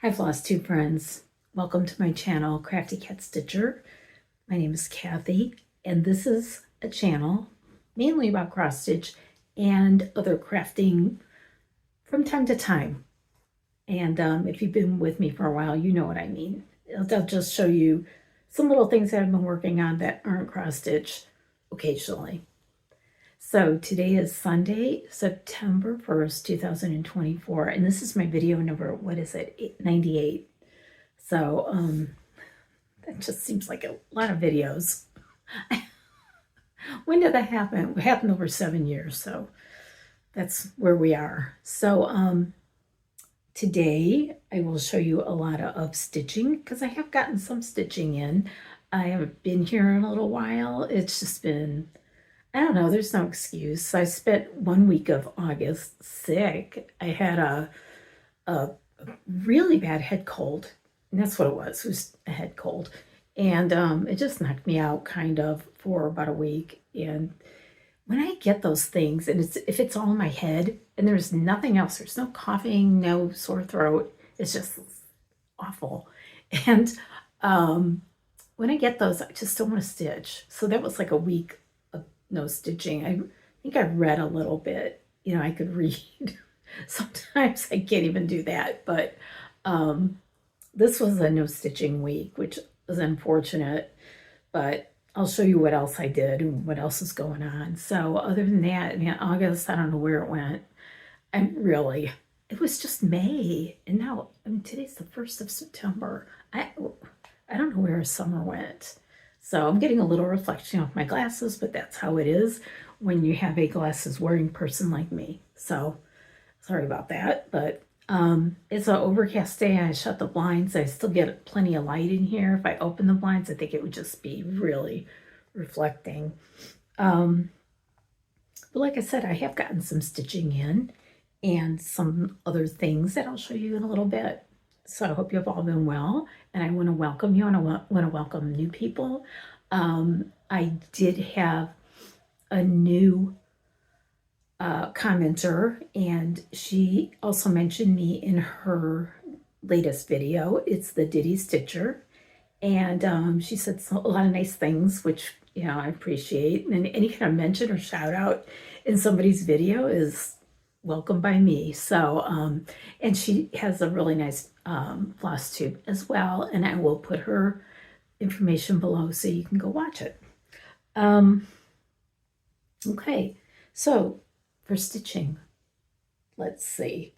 Hi Flosstube friends, welcome to my channel Crafty Cat Stitcher. My name is Kathy and this is a channel mainly about cross stitch and other crafting from time to time. And if you've been with me for a while, you know what I mean. I'll just show you some little things that I've been working on that aren't cross stitch occasionally. So today is Sunday, September 1st, 2024, and this is my video number, 98. So that just seems like a lot of videos. When did that happen? It happened over 7 years, so that's where we are. So today I will show you a lot of stitching because I have gotten some stitching in. I haven't been here in a little while. It's just been, I don't know, there's no excuse. So I spent 1 week of August sick. I had a really bad head cold. And that's what it was a head cold. And it just knocked me out kind of for about a week. And when I get those things, and if it's all in my head and there's nothing else, there's no coughing, no sore throat, it's just awful. And when I get those, I just don't want to stitch. So that was like a week of no stitching. I think I read a little bit. You know, I could read. Sometimes I can't even do that. But this was a no stitching week, which was unfortunate. But I'll show you what else I did and what else is going on. So other than that, in August, I don't know where it went. It was just May. And now, I mean, today's the 1st of September. I don't know where summer went. So I'm getting a little reflection off my glasses, but that's how it is when you have a glasses wearing person like me. So sorry about that, but it's an overcast day. I shut the blinds. I still get plenty of light in here. If I open the blinds, I think it would just be really reflecting. But like I said, I have gotten some stitching in and some other things that I'll show you in a little bit. So I hope you've all been well, and I want to welcome you, and I want to welcome new people. I did have a new commenter, and she also mentioned me in her latest video. It's the Diddy Stitcher, and she said a lot of nice things, which, you know, I appreciate. And any kind of mention or shout out in somebody's video is welcome by me. So and she has a really nice Flosstube as well, and I will put her information below so you can go watch it. Okay, so for stitching, let's see.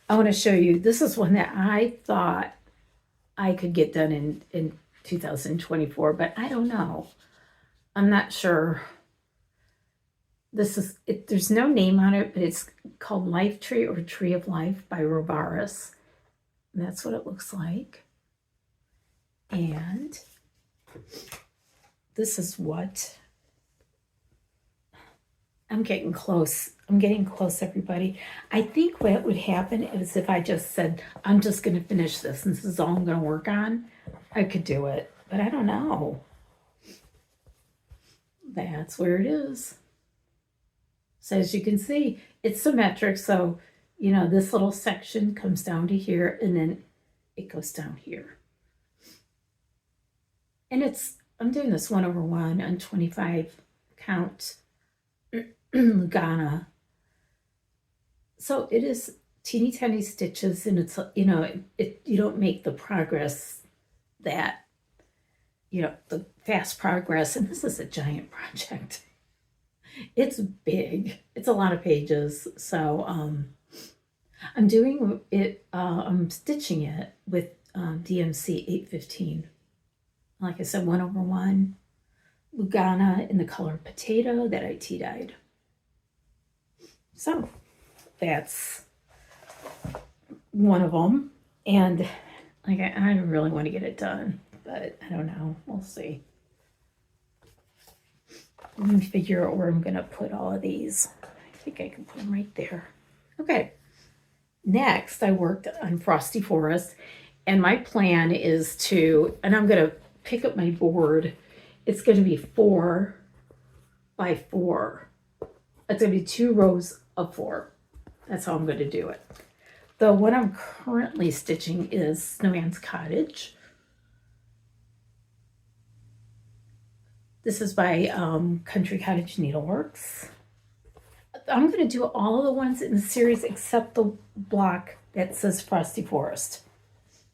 I want to show you, this is one that I thought I could get done in 2024, but I don't know. I'm not sure. This is, there's no name on it, but it's called Life Tree or Tree of Life by Robaris. And that's what it looks like. And this is what, I'm getting close. I'm getting close, everybody. I think what would happen is if I just said, I'm just going to finish this and this is all I'm going to work on, I could do it. But I don't know. That's where it is. So as you can see, it's symmetric. So, you know, this little section comes down to here and then it goes down here. And I'm doing this 1/1 on 25 count Lugana. So it is teeny tiny stitches, and it's, you know, you don't make the progress that, you know, the fast progress. And this is a giant project. It's big. It's a lot of pages. So I'm doing it, I'm stitching it with DMC 815. Like I said, 1/1 Lugana in the color potato that I tea dyed. So that's one of them. And like I really want to get it done, but I don't know. We'll see. Let me figure out where I'm going to put all of these. I think I can put them right there. Okay. Next, I worked on Frosty Forest, and my plan is to, and I'm going to pick up my board. It's going to be 4 by 4. It's going to be 2 rows of 4. That's how I'm going to do it. The one I'm currently stitching is Snowman's Cottage. This is by Country Cottage Needleworks. I'm going to do all of the ones in the series except the block that says Frosty Forest.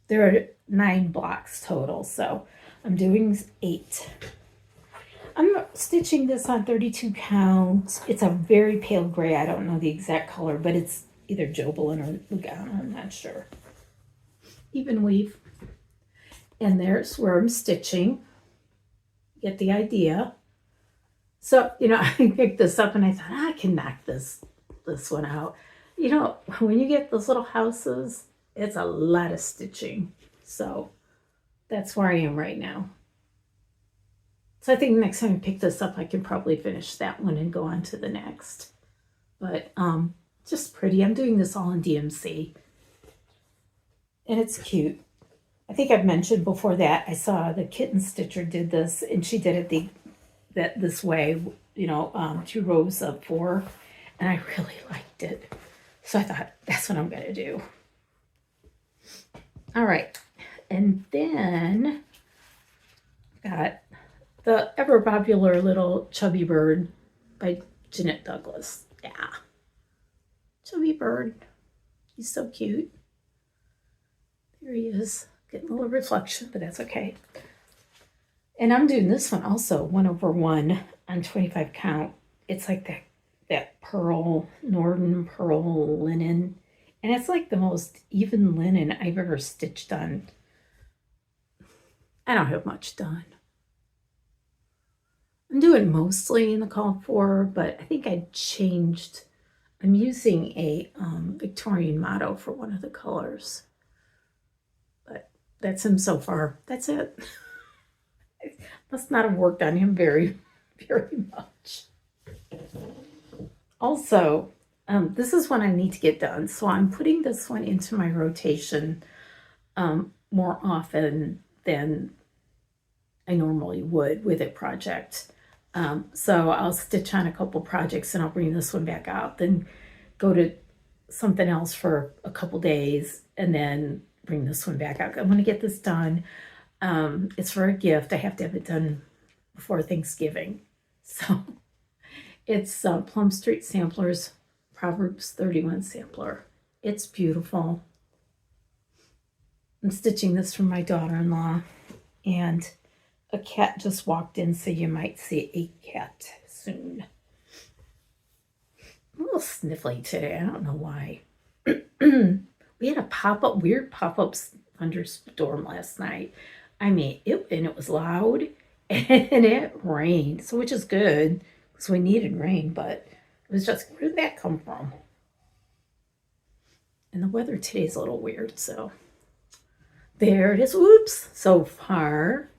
There are 9 blocks total, so I'm doing 8. I'm stitching this on 32 count. It's a very pale gray. I don't know the exact color, but it's either Jobelan or Lugana. I'm not sure. Even weave. And there's where I'm stitching. Get the idea. So, I picked this up and I thought, I can knock this one out. When you get those little houses, it's a lot of stitching. So that's where I am right now. So I think next time I pick this up, I can probably finish that one and go on to the next. But just pretty. I'm doing this all in DMC. And it's cute. I think I've mentioned before that I saw the kitten stitcher did this, and she did it this way, 2 rows of 4, and I really liked it. So I thought, that's what I'm going to do. All right. And then got the ever popular little chubby bird by Jeanette Douglas. Yeah. Chubby bird. He's so cute. There he is. Getting a little reflection, but that's okay. And I'm doing this one also, 1/1 on 25 count. It's like that pearl, Norden pearl linen. And it's like the most even linen I've ever stitched on. I don't have much done. I'm doing mostly in the call for, but I think I changed. I'm using a Victorian motto for one of the colors. But that's him so far. That's it. I must not have worked on him very, very much. Also, this is one I need to get done. So I'm putting this one into my rotation more often than I normally would with a project. So I'll stitch on a couple projects and I'll bring this one back out, then go to something else for a couple days and then bring this one back out. I'm going to get this done. It's for a gift. I have to have it done before Thanksgiving. So it's Plum Street Samplers Proverbs 31 sampler. It's beautiful. I'm stitching this for my daughter-in-law, and a cat just walked in, so you might see a cat soon. I'm a little sniffly today. I don't know why. We had a weird pop-up thunderstorm last night. I mean, it was loud, and it rained, so which is good, because we needed rain, but it was just, where did that come from? And the weather today is a little weird, so there it is. Oops, so far.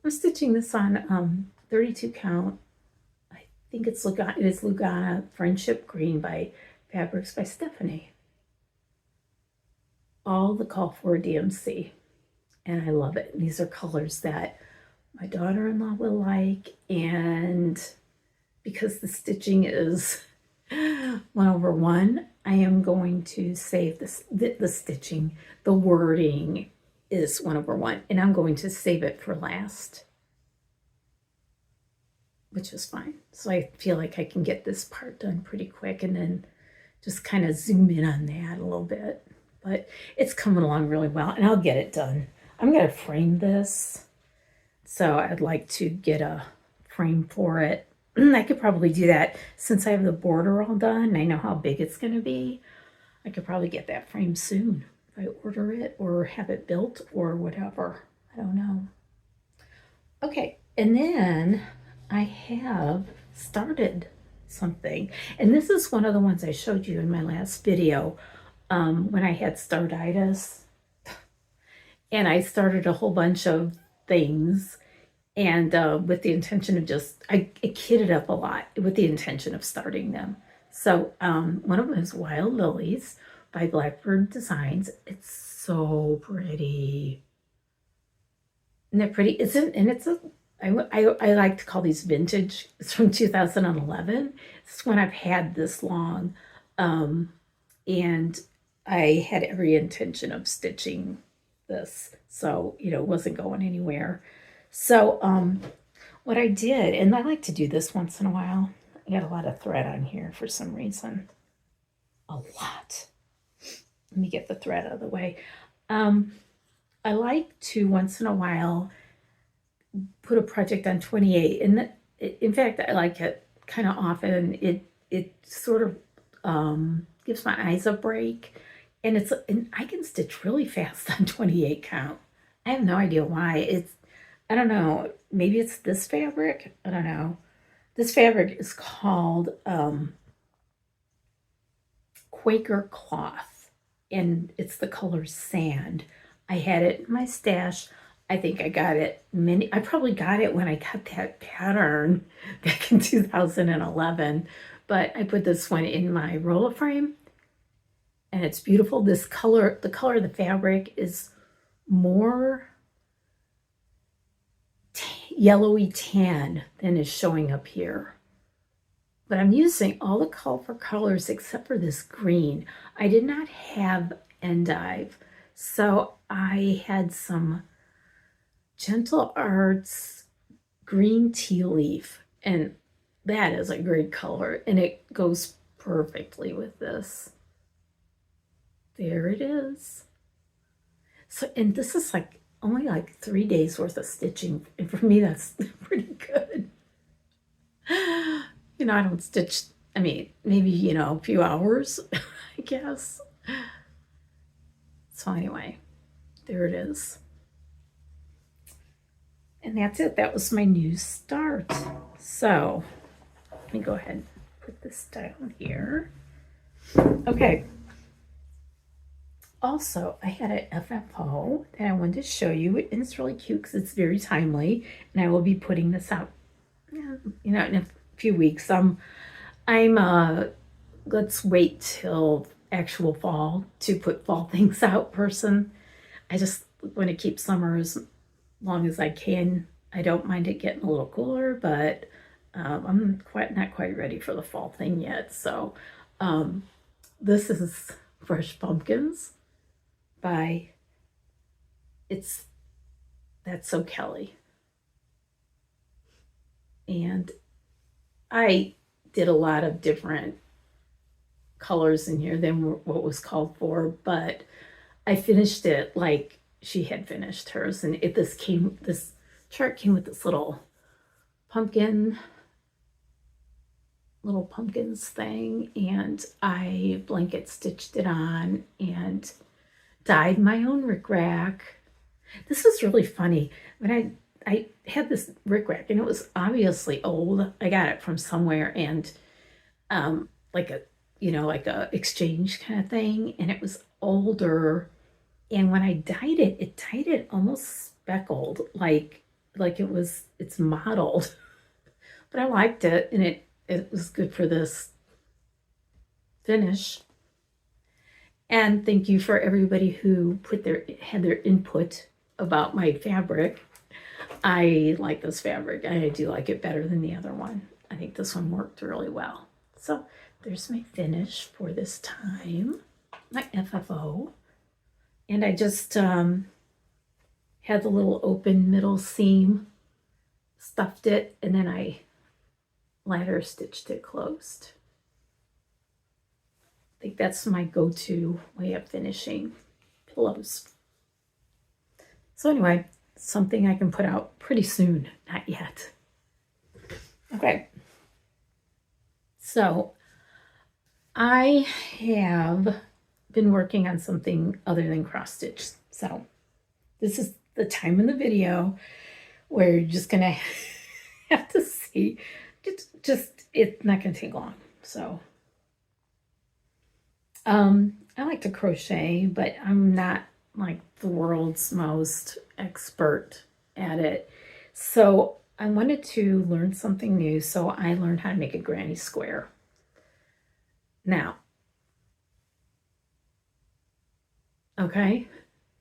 I'm stitching this on 32 count. I think it is Lugana Friendship Green by Fabrics by Stephanie. All the call for DMC. And I love it. These are colors that my daughter-in-law will like, and because the stitching is 1/1, I am going to save the stitching. The wording is 1/1, and I'm going to save it for last, which is fine. So I feel like I can get this part done pretty quick and then just kind of zoom in on that a little bit. But it's coming along really well, and I'll get it done. I'm going to frame this, so I'd like to get a frame for it. I could probably do that since I have the border all done. I know how big it's going to be. I could probably get that frame soon if I order it or have it built or whatever. I don't know. Okay, and then I have started something. And this is one of the ones I showed you in my last video when I had startitis. And I started a whole bunch of things, and with the intention of I kitted up a lot with the intention of starting them. So one of them is Wild Lilies by Blackbird Designs. It's so pretty. Isn't it pretty? I like to call these vintage. It's from 2011. It's when I've had this long. and I had every intention of stitching this, so it wasn't going anywhere. So what I did, and I like to do this once in a while, I got a lot of thread on here for some reason. A lot. Let me get the thread out of the way. I like to once in a while put a project on 28, and in fact I like it kind of often. It sort of gives my eyes a break, and I can stitch really fast on 28 count. I have no idea why. I don't know, maybe it's this fabric, I don't know. This fabric is called Quaker cloth, and it's the color sand. I had it in my stash. I think I got it I probably got it when I got that pattern back in 2011, but I put this one in my roller frame, and it's beautiful. This color, the color of the fabric is more yellowy tan than is showing up here. But I'm using all the colorful colors except for this green. I did not have endive, so I had some Gentle Arts green tea leaf, and that is a great color, and it goes perfectly with this. There it is. So, and this is only 3 days worth of stitching, and for me that's pretty good. I don't stitch, I mean, maybe, a few hours, I guess. So anyway, there it is. And that's it. That was my new start. So let me go ahead and put this down here. Okay. Also, I had an FFO that I wanted to show you, and it's really cute because it's very timely, and I will be putting this out, in a few weeks. Let's wait till actual fall to put fall things out person. I just want to keep summer as long as I can. I don't mind it getting a little cooler, but I'm not quite ready for the fall thing yet. So this is Fresh Pumpkins by That's So Kelly. And I did a lot of different colors in here than what was called for, but I finished it like she had finished hers. And this chart came with this little pumpkins thing, and I blanket stitched it on and dyed my own rickrack. This was really funny. When I had this rickrack, and it was obviously old. I got it from somewhere, and like a exchange kind of thing, and it was older. And when I dyed it almost speckled, like it's mottled. But I liked it, and it was good for this finish. And thank you for everybody who had their input about my fabric. I like this fabric. I do like it better than the other one. I think this one worked really well. So there's my finish for this time, my FFO. And I just had the little open middle seam, stuffed it, and then I ladder stitched it closed. I think that's my go-to way of finishing pillows. So anyway, something I can put out pretty soon, not yet. Okay. So I have been working on something other than cross stitch. So this is the time in the video where you're just gonna have to see. It's not gonna take long. So I like to crochet, but I'm not like the world's most expert at it. So I wanted to learn something new, so I learned how to make a granny square. Now, okay,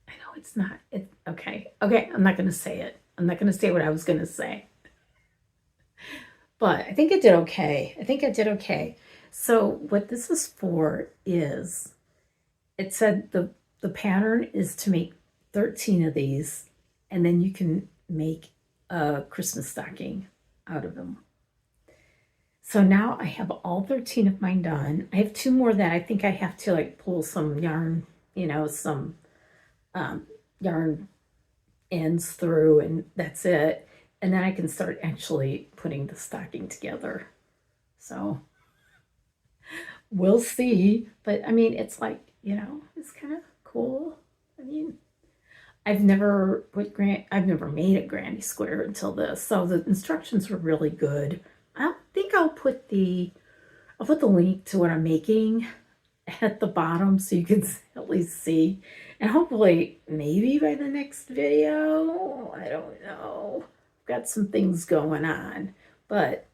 I know it's not, okay, I'm not going to say it. I'm not going to say what I was going to say. But I think I did okay. So what this is for is, it said the pattern is to make 13 of these, and then you can make a Christmas stocking out of them. So now I have all 13 of mine done. I have 2 more that I think I have to like pull some yarn, some yarn ends through, and that's it. And then I can start actually putting the stocking together. So we'll see. But I mean, it's like, it's kind of cool. I mean, I've never made a granny square until this. So the instructions were really good. I think I'll put the link to what I'm making at the bottom so you can at least see. And hopefully, maybe by the next video, I don't know. I've got some things going on, but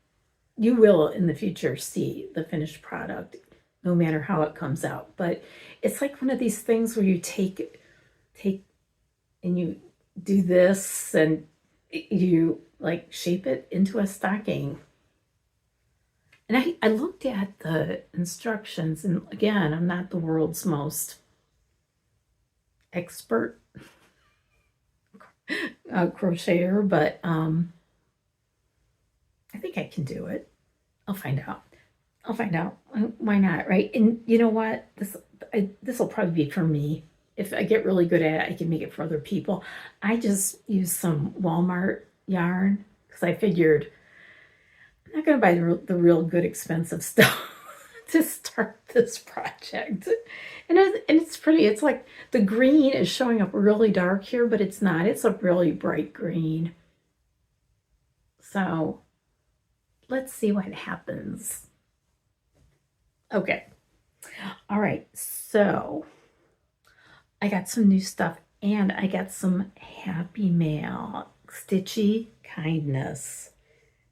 you will in the future see the finished product, no matter how it comes out. But it's like one of these things where you take and you do this and you like shape it into a stocking. And I looked at the instructions, and again, I'm not the world's most expert crocheter, but I think I can do it. I'll find out. Why not, right? And you know what? This will probably be for me. If I get really good at it, I can make it for other people. I just used some Walmart yarn because I figured I'm not going to buy the real good expensive stuff to start this project. And it's pretty. It's like the green is showing up really dark here, but it's not. It's a really bright green. So let's see what happens. Okay. All right. So I got some new stuff, and I got some happy mail, Stitchy kindness,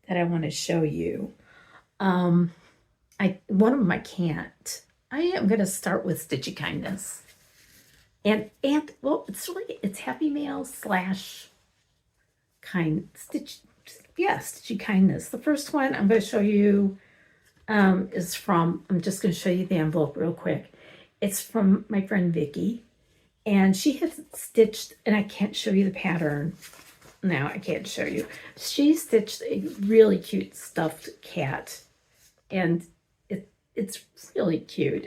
that I want to show you. One of them I can't. I am going to start with Stitchy kindness, and well, it's happy mail / Stitchy kindness. The first one I'm going to show you is from. I'm just going to show you the envelope real quick. It's from my friend Vicky. And she has stitched, and I can't show you the pattern. No, I can't show you. She stitched a really cute stuffed cat. And it's really cute.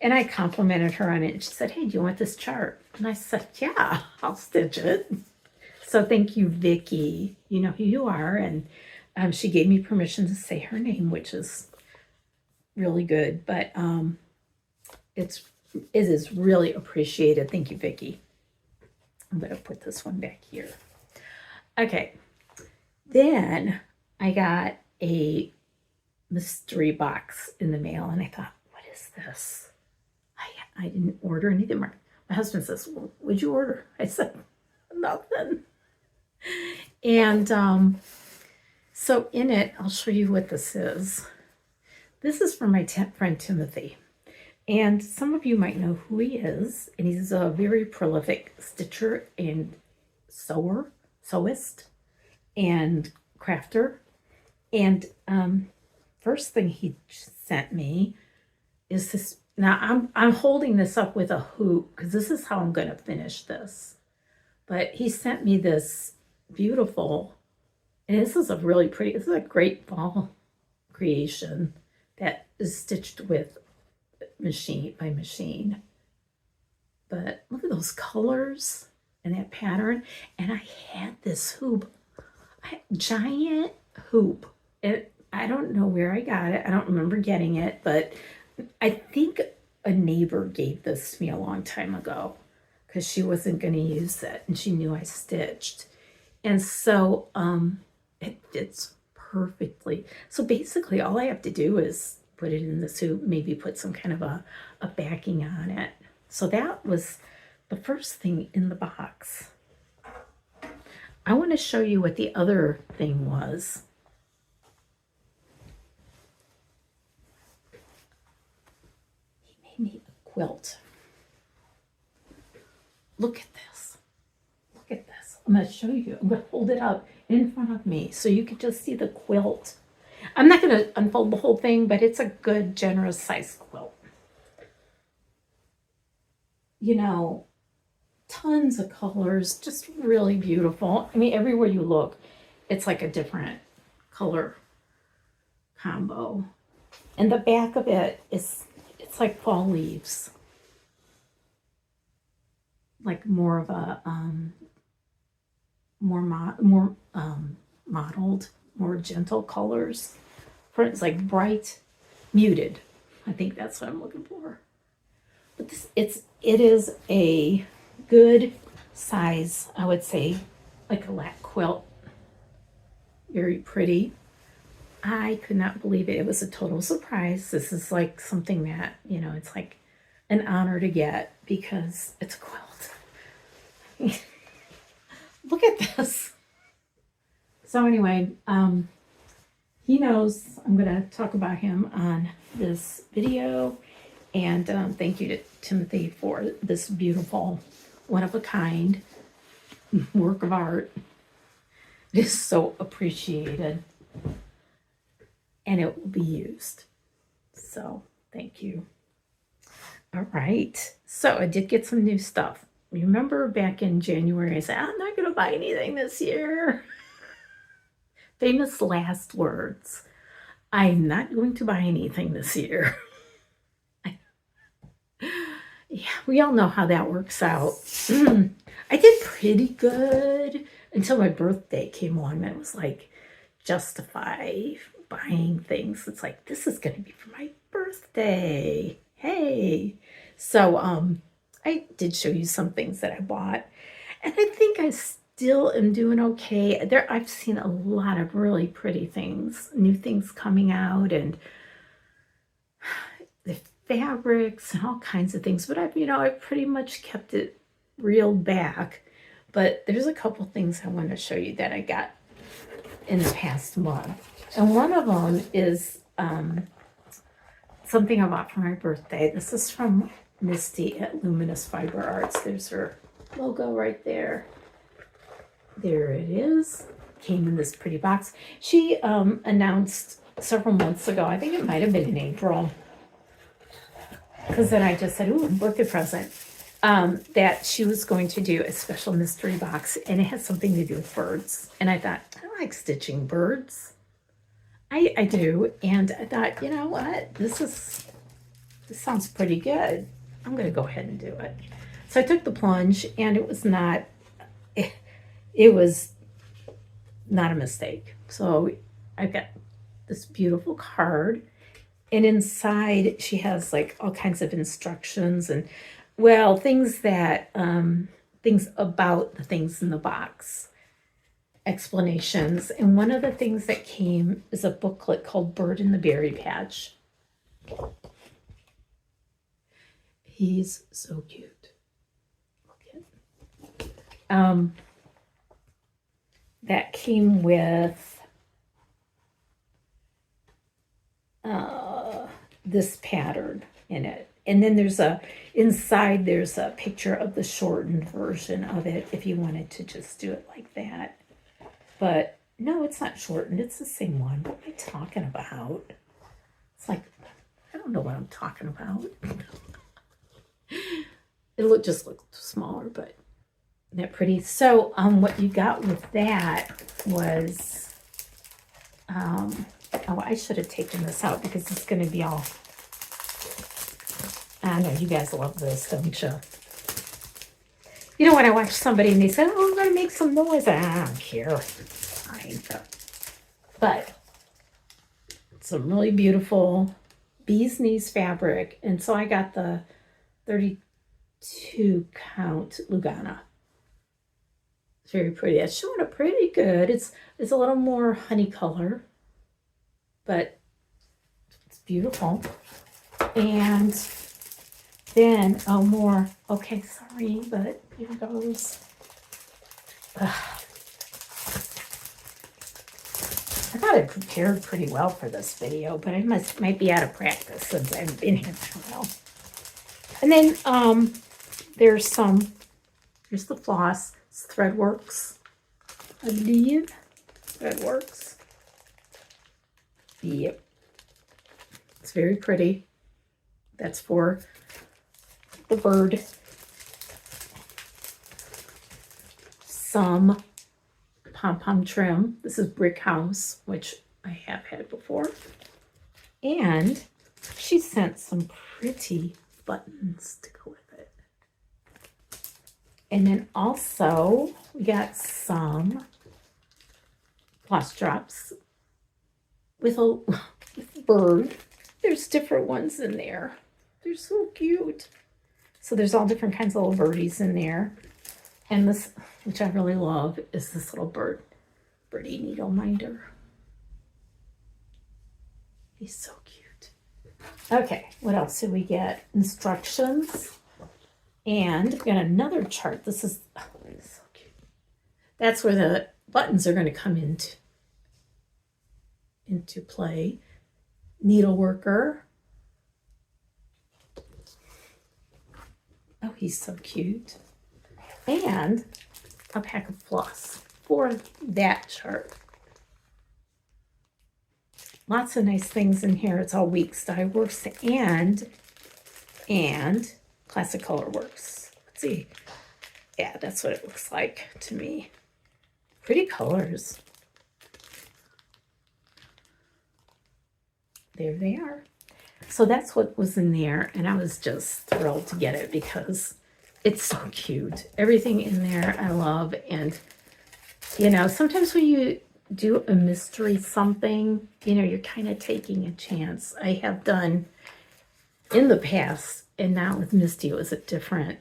And I complimented her on it. And she said, hey, do you want this chart? And I said, yeah, I'll stitch it. So thank you, Vicky. You know who you are. And she gave me permission to say her name, which is really good. But it is really appreciated. Thank you, Vicky. I'm going to put this one back here. Okay. Then I got a mystery box in the mail, and I thought, what is this? I didn't order anything. My husband says, well, what'd you order? I said, nothing. And so in it, I'll show you what this is. This is from my friend Timothy. And some of you might know who he is, and he's a very prolific stitcher and sewist, and crafter. And first thing he sent me is this. Now I'm holding this up with a hoop because this is how I'm going to finish this. But he sent me this beautiful, and this is a really pretty. This is a great fall creation that is stitched with machine. But look at those colors and that pattern. And I had this hoop, giant hoop. I don't know where I got it. I don't remember getting it, but I think a neighbor gave this to me a long time ago because she wasn't going to use it, and she knew I stitched. And so it fits perfectly. So basically all I have to do is put it in the hoop, maybe put some kind of a backing on it. So that was the first thing in the box. I want to show you what the other thing was. He made me a quilt. Look at this. Look at this. I'm going to show you. I'm going to hold it up in front of me so you can just see the quilt. I'm not going to unfold the whole thing, but it's a good, generous size quilt. You know, tons of colors, just really beautiful. I mean, everywhere you look, it's like a different color combo. And the back of it it's like fall leaves. Like more of a more modeled, more gentle colors. For it's like bright, muted. I think that's what I'm looking for. But it is a good size, I would say, like a lap quilt. Very pretty. I could not believe it. It was a total surprise. This is like something that, you know, it's like an honor to get because it's a quilt. Look at this. So anyway, he knows I'm going to talk about him on this video. And thank you to Timothy for this beautiful, one-of-a-kind work of art. It is so appreciated. And it will be used. So thank you. All right. So I did get some new stuff. Remember back in January, I said, I'm not going to buy anything this year. Famous last words. I'm not going to buy anything this year. Yeah, we all know how that works out. I did pretty good until my birthday came along. And it was like, justify buying things. It's like, this is going to be for my birthday. Hey. So I did show you some things that I bought. And I think I still am doing okay. I've seen a lot of really pretty things, new things coming out, and the fabrics and all kinds of things. But I've pretty much kept it reeled back. But there's a couple things I want to show you that I got in the past month. And one of them is something I bought for my birthday. This is from Misty at Luminous Fiber Arts. There's her logo right there. There it is. Came in this pretty box. She announced several months ago, I think it might have been in April, because then I just said, ooh, birthday present, that she was going to do a special mystery box, and it has something to do with birds. And I thought, I like stitching birds. I do. And I thought, you know what? This sounds pretty good. I'm going to go ahead and do it. So I took the plunge, and it was not a mistake. So I've got this beautiful card, and inside she has like all kinds of instructions and, well, things about the things in the box, explanations. And one of the things that came is a booklet called Bird in the Berry Patch. He's so cute. Look at that came with this pattern in it. And then inside there's a picture of the shortened version of it if you wanted to just do it like that. But no, it's not shortened. It's the same one. What am I talking about? It's like, I don't know what I'm talking about. It just looked smaller, but isn't that pretty? So what you got with that was, oh, I should have taken this out because it's going to be all, I know you guys love this, don't you? You know, when I watch somebody and they say, oh, I'm going to make some noise, I don't care. Fine. But some really beautiful bee's knees fabric. And so I got the 32 count Lugana. It's very pretty. It's showing up pretty good. It's a little more honey color, but it's beautiful. And then okay, sorry, but here goes. I thought I prepared pretty well for this video, but I might be out of practice since I've been here for a while. And then there's the floss. It's Threadworks, I believe. Threadworks. Yep. It's very pretty. That's for the bird. Some pom-pom trim. This is Brick House, which I have had before. And she sent some pretty buttons to go with it. And then also we got some floss drops with a bird. There's different ones in there. They're so cute. So there's all different kinds of little birdies in there. And this, which I really love, is this little birdie needle minder. He's so cute. Okay, what else did we get? Instructions. And we got another chart. This is so cute. That's where the buttons are going to come into play. Needle worker. Oh, he's so cute. And a pack of floss for that chart. Lots of nice things in here. It's all Weeks Dye Works and Classic Color Works. Let's see. Yeah, that's what it looks like to me. Pretty colors. There they are. So that's what was in there, and I was just thrilled to get it because it's so cute. Everything in there I love, and you know, sometimes when you do a mystery something, you know, you're kind of taking a chance. I have done in the past, and now with Misty, it was a different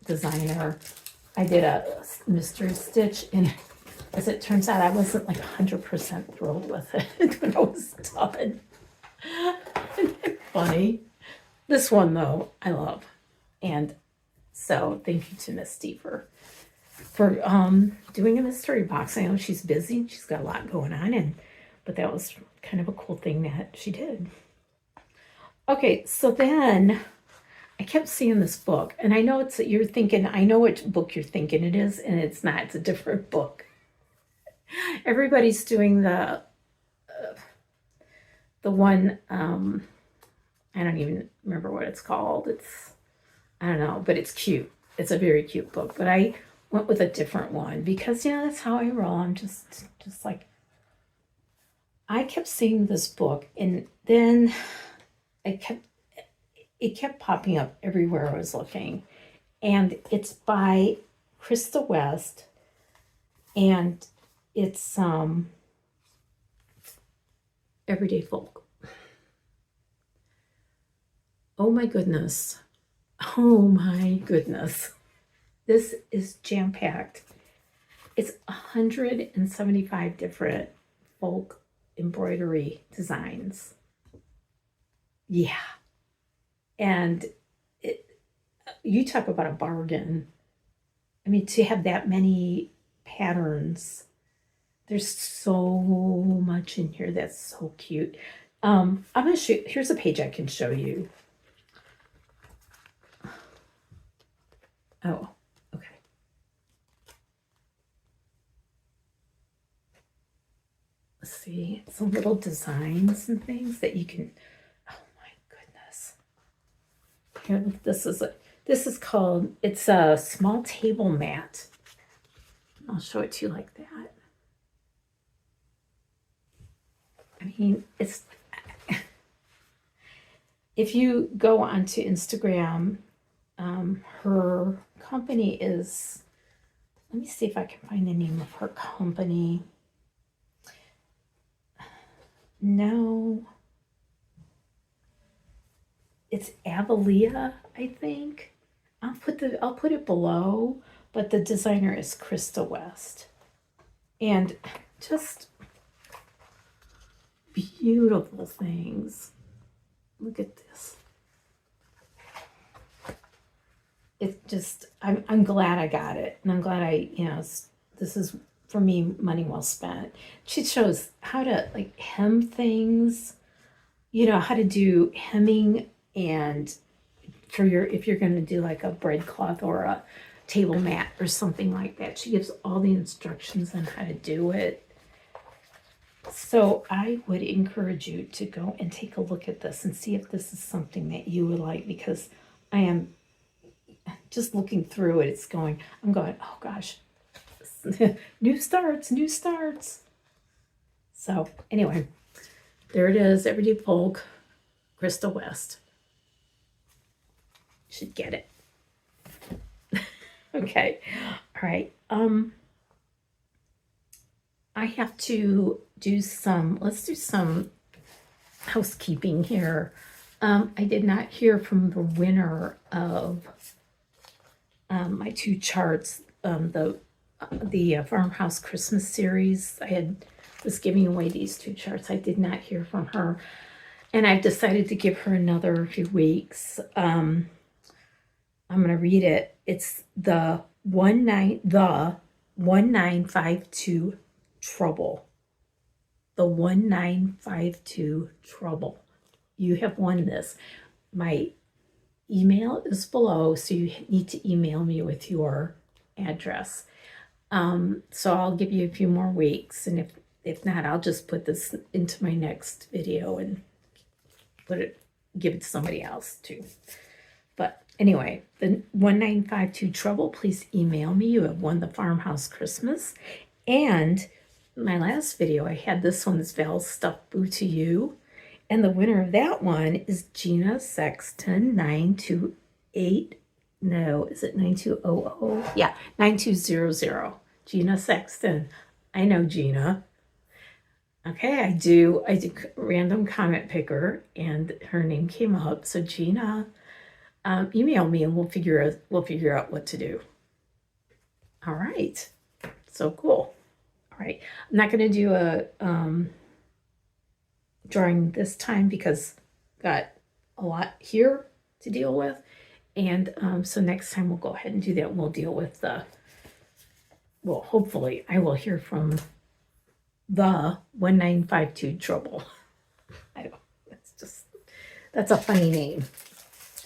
designer. I did a mystery stitch, and as it turns out, I wasn't like 100% thrilled with it when I was done. Isn't it funny? This one, though, I love. And so thank you to Misty for doing a mystery box. I know she's busy and she's got a lot going on, but that was kind of a cool thing that she did. Okay, so then I kept seeing this book, and I know you're thinking, I know which book you're thinking it is, and it's not. It's a different book. Everybody's doing the one, I don't even remember what it's called. I don't know, but it's cute. It's a very cute book, but I went with a different one because, you know, that's how I roll. I'm just like, I kept seeing this book, and then it kept popping up everywhere I was looking, and it's by Krista West, and it's Everyday Folk. Oh my goodness. Oh my goodness. This is jam-packed. It's 175 different folk embroidery designs. Yeah. And you talk about a bargain. I mean, to have that many patterns, there's so much in here that's so cute. I'm going to show you, here's a page I can show you. Oh, okay. Let's see, some little designs and things that you can, oh my goodness. Here, this is called, it's a small table mat. I'll show it to you like that. I mean, it's, if you go onto Instagram, her company is, let me see if I can find the name of her company. No, it's Avalia, I think. I'll put it below, but the designer is Krista West. And just beautiful things. Look at this. It's just, I'm glad I got it. And I'm glad this is, for me, money well spent. She shows how to like hem things, you know, how to do hemming, and if you're going to do like a breadcloth or a table mat or something like that. She gives all the instructions on how to do it. So I would encourage you to go and take a look at this and see if this is something that you would like, because I am just looking through it. I'm going, oh gosh, new starts, new starts. So anyway, there it is, Everyday Folk, Crystal West. Should get it. Okay, all right. I have to let's do some housekeeping here. I did not hear from the winner of my two charts, the Farmhouse Christmas series. Was giving away these two charts. I did not hear from her, and I've decided to give her another few weeks. I'm going to read it. It's the 1952 Trouble. The 1952 Trouble. You have won this. My email is below, so you need to email me with your address. So I'll give you a few more weeks, and if not, I'll just put this into my next video and give it to somebody else too. But anyway, the 1952 Trouble, please email me. You have won the Farmhouse Christmas. And my last video, I had this one's Val's Stuffed Boo to You. And the winner of that one is Gina Sexton 928. No, is it 9200? Yeah, 9200. Gina Sexton. I know Gina. Okay, I do random comment picker, and her name came up. So Gina, email me and we'll figure out what to do. All right, so cool. All right, I'm not going to do a drawing this time because I've got a lot here to deal with, and so next time we'll go ahead and do that. We'll deal with hopefully I will hear from the 1952 Trouble. I don't. That's a funny name.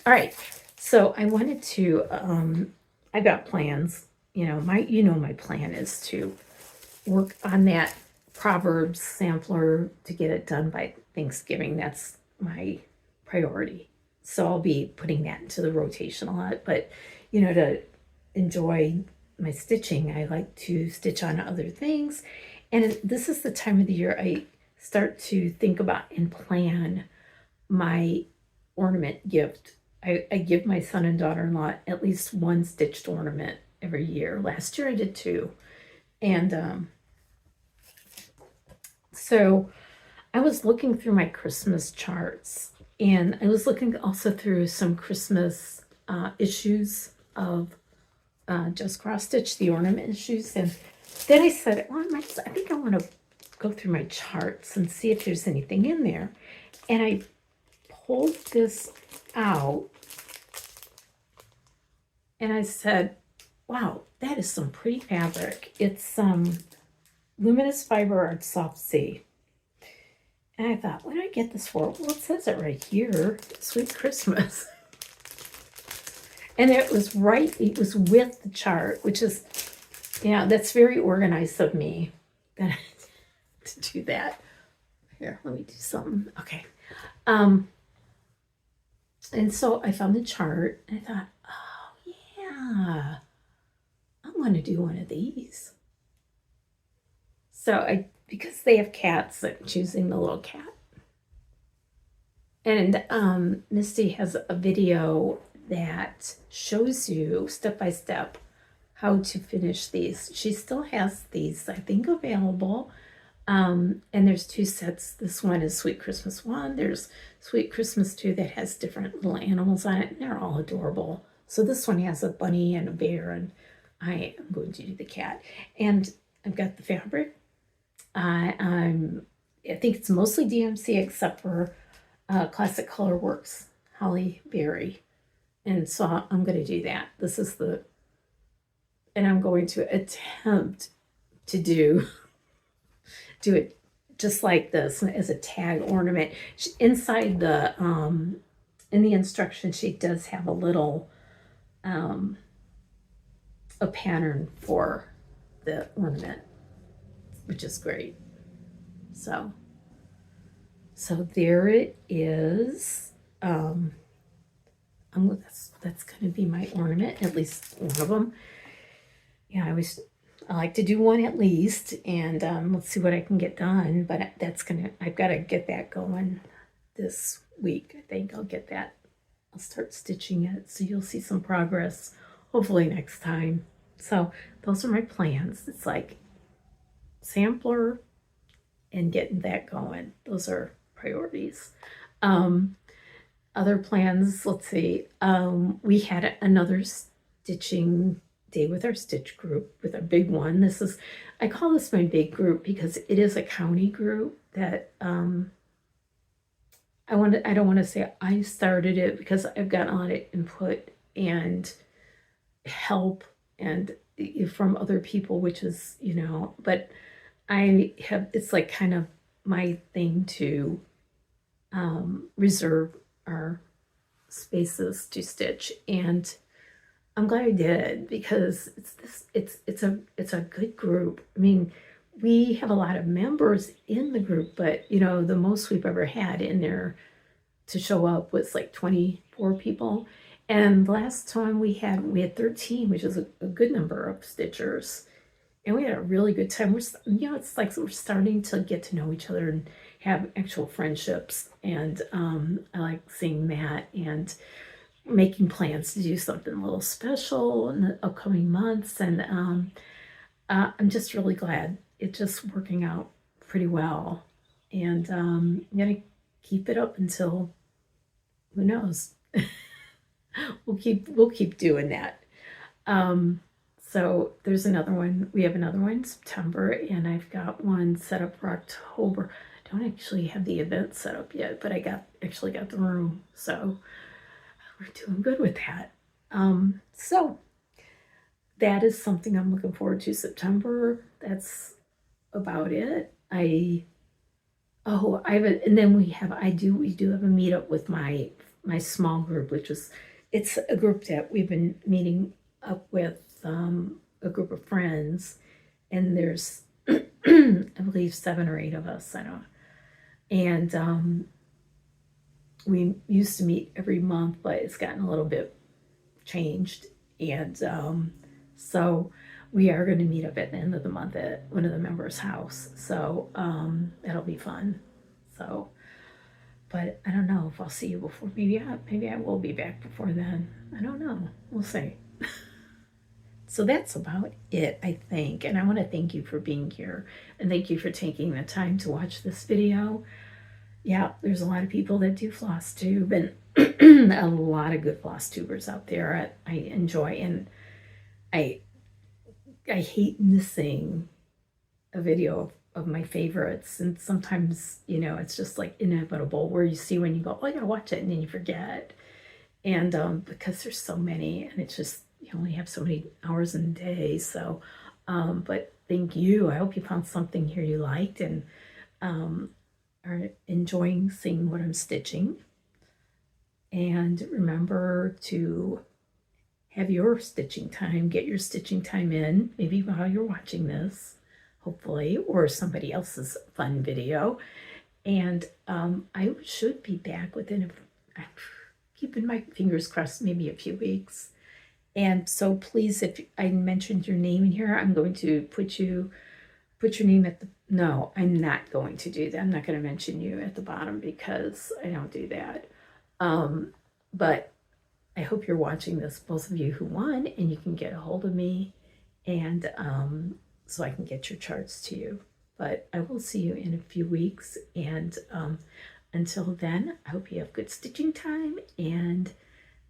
All right, so I wanted to. I've got plans. My plan is to work on that Proverbs sampler to get it done by Thanksgiving. That's my priority. So I'll be putting that into the rotation a lot. But to enjoy my stitching, I like to stitch on other things. And this is the time of the year I start to think about and plan my ornament gift. I give my son and daughter-in-law at least one stitched ornament every year. Last year I did 2. And so I was looking through my Christmas charts, and I was looking also through some Christmas issues of Just Cross Stitch, the ornament issues. And then I said, I think I want to go through my charts and see if there's anything in there. And I pulled this out, and I said, wow, that is some pretty fabric. It's Luminous Fiber Art Soft Sea. And I thought, what did I get this for? Well, it says it right here, Sweet Christmas. And it was with the chart, which is, that's very organized of me to do that. Here, let me do something. Okay. And so I found the chart, and I thought, oh, yeah, I'm going to do one of these. So because they have cats, I'm choosing the little cat. And Misty has a video that shows you step by step how to finish these. She still has these, I think, available. And there's 2 sets. This one is Sweet Christmas 1. There's Sweet Christmas 2 that has different little animals on it, and they're all adorable. So this one has a bunny and a bear, and I am going to do the cat. And I've got the fabric. I think it's mostly DMC except for Classic Color Works Holly Berry. And so I'm going to do that. And I'm going to attempt to do it just like this as a tag ornament. Inside in the instruction sheet does have a little a pattern for the ornament, which is great. So there it is. That's going to be my ornament, at least one of them. Yeah, I like to do one at least, and let's see what I can get done. But I've got to get that going this week. I think I'll get that. I'll start stitching it, so you'll see some progress hopefully next time. So those are my plans. It's like sampler and getting that going. Those are priorities. Other plans, let's see. We had another stitching day with our stitch group, with a big one. I call this my big group because it is a county group that I don't want to say I started it, because I've gotten a lot of input and help and from other people, which is, but it's like kind of my thing to reserve our spaces to stitch, and I'm glad I did, because it's a good group. I mean, we have a lot of members in the group, but the most we've ever had in there to show up was like 24 people, and last time we had 13, which is a good number of stitchers, and we had a really good time. It's like we're starting to get to know each other and have actual friendships, and I like seeing that and making plans to do something a little special in the upcoming months, and I'm just really glad it's just working out pretty well, and I'm gonna keep it up until, who knows. we'll keep doing that. So there's another one. We have another one in September, and I've got one set up for October. I don't actually have the event set up yet, but I actually got the room, so we're doing good with that. So that is something I'm looking forward to. September. That's about it. And then we do have a meetup with my small group, it's a group that we've been meeting up with, a group of friends, and there's I believe 7 or 8 of us. I don't know. And we used to meet every month, but it's gotten a little bit changed, and so we are going to meet up at the end of the month at one of the members' house, so that'll be fun. So, but I don't know if I'll see you before. Maybe I will be back before then. I don't know. We'll see. So that's about it, I think. And I want to thank you for being here, and thank you for taking the time to watch this video. Yeah, there's a lot of people that do Flosstube, and a lot of good Flosstubers out there. I enjoy, and I hate missing a video of my favorites, and sometimes it's just like inevitable, where you see when you go, oh, I gotta watch it, and then you forget, and because there's so many, and it's just, you only have so many hours in a day. So but thank you. I hope you found something here you liked, and are enjoying seeing what I'm stitching. And remember to have your stitching time, get your stitching time in, maybe while you're watching this, hopefully, or somebody else's fun video. And I should be back within keeping my fingers crossed, maybe a few weeks. And so please, if I mentioned your name in here, I'm going to put your name at the, no, I'm not going to do that. I'm not going to mention you at the bottom, because I don't do that. But I hope you're watching this, both of you who won, and you can get a hold of me, and so I can get your charts to you. But I will see you in a few weeks, and until then, I hope you have good stitching time and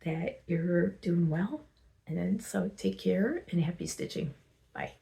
that you're doing well. And then, so take care and happy stitching. Bye.